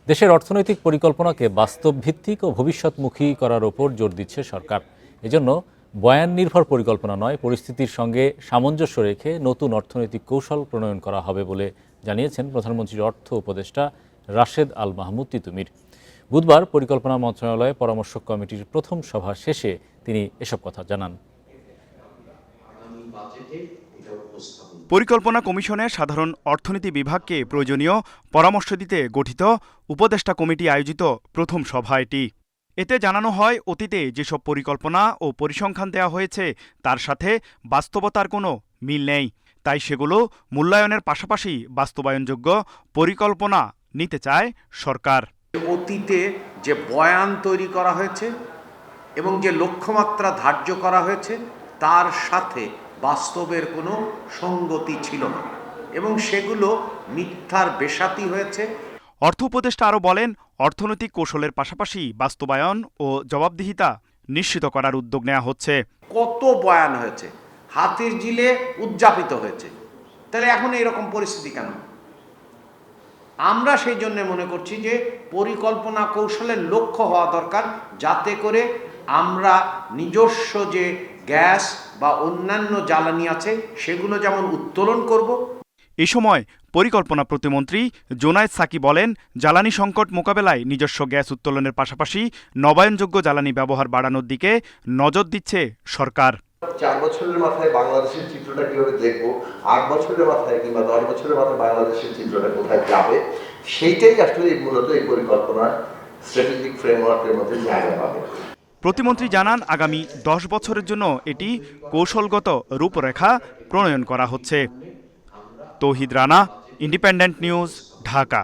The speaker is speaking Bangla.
দেশের অর্থনৈতিক পরিকল্পনাকে বাস্তবভিত্তিক ও ভবিষ্যৎমুখী করার ওপর জোর দিচ্ছে সরকার। এজন্য বয়ান নির্ভর পরিকল্পনা নয়, পরিস্থিতির সঙ্গে সামঞ্জস্য রেখে নতুন অর্থনৈতিক কৌশল প্রণয়ন করা হবে বলে জানিয়েছেন প্রধানমন্ত্রীর অর্থ উপদেষ্টা রাশেদ আল মাহমুদ তিতুমির। বুধবার পরিকল্পনা মন্ত্রণালয়ে পরামর্শক কমিটির প্রথম সভা শেষে তিনি এসব কথা জানান। পরিকল্পনা কমিশনের সাধারণ অর্থনীতি বিভাগকে প্রয়োজনীয় পরামর্শ দিতে গঠিত উপদেষ্টা কমিটি আয়োজিত প্রথম সভা এটি। এতে জানানো হয়, অতীতে যেসব পরিকল্পনা ও পরিসংখ্যান দেওয়া হয়েছে তার সাথে বাস্তবতার কোনো মিল নেই। তাই সেগুলো মূল্যায়নের পাশাপাশি বাস্তবায়নযোগ্য পরিকল্পনা নিতে চায় সরকার। অতীতে যে বয়ান তৈরি করা হয়েছে এবং যে লক্ষ্যমাত্রা ধার্য করা হয়েছে তার সাথে বাস্তবের কোনো সঙ্গতি ছিল না এবং সেগুলো মিথ্যার বেশাতি হয়েছে। অর্থ উপদেষ্টা আরও বলেন, অর্থনৈতিক কৌশলের পাশাপাশি বাস্তবায়ন ও জবাবদিহিতা নিশ্চিত করার উদ্যোগ নেওয়া হচ্ছে। কত বয়ান হয়েছে, হাতির ঝিলে উদযাপিত হয়েছে, তাহলে এখন এরকম পরিস্থিতি কেন? আমরা সেই জন্য মনে করছি যে পরিকল্পনা কৌশলের লক্ষ্য হওয়া দরকার, যাতে করে আমরা নিজস্ব যে গ্যাস বা অন্যান্য জ্বালানি আছে সেগুলো যেমন উত্তোলন করব। এ সময় পরিকল্পনা প্রতিমন্ত্রী জোনায়েদ সাকি বলেন, জ্বালানি সংকট মোকাবেলায় নিজস্ব গ্যাস উত্তোলনের পাশাপাশি নবায়নযোগ্য জ্বালানি ব্যবহার বাড়ানোর দিকে নজর দিচ্ছে সরকার। 4 বছরের মাথায় বাংলাদেশের চিত্রটা কিভাবে দেখবো, 8 বছরের মাথায় কিংবা 10 বছরের মাথায় বাংলাদেশের চিত্রটা কোথায় যাবে, সেইটাই আসলে মূলত এই পরিকল্পনার স্ট্র্যাটেজিক ফ্রেমওয়ার্কের মধ্যে জায়গা পাবে। প্রতিমন্ত্রী জানান, আগামী 10 বছরের জন্য এটি কৌশলগত রূপরেখা প্রণয়ন করা হচ্ছে। তৌহিদ রানা, ইন্ডিপেন্ডেন্ট নিউজ, ঢাকা।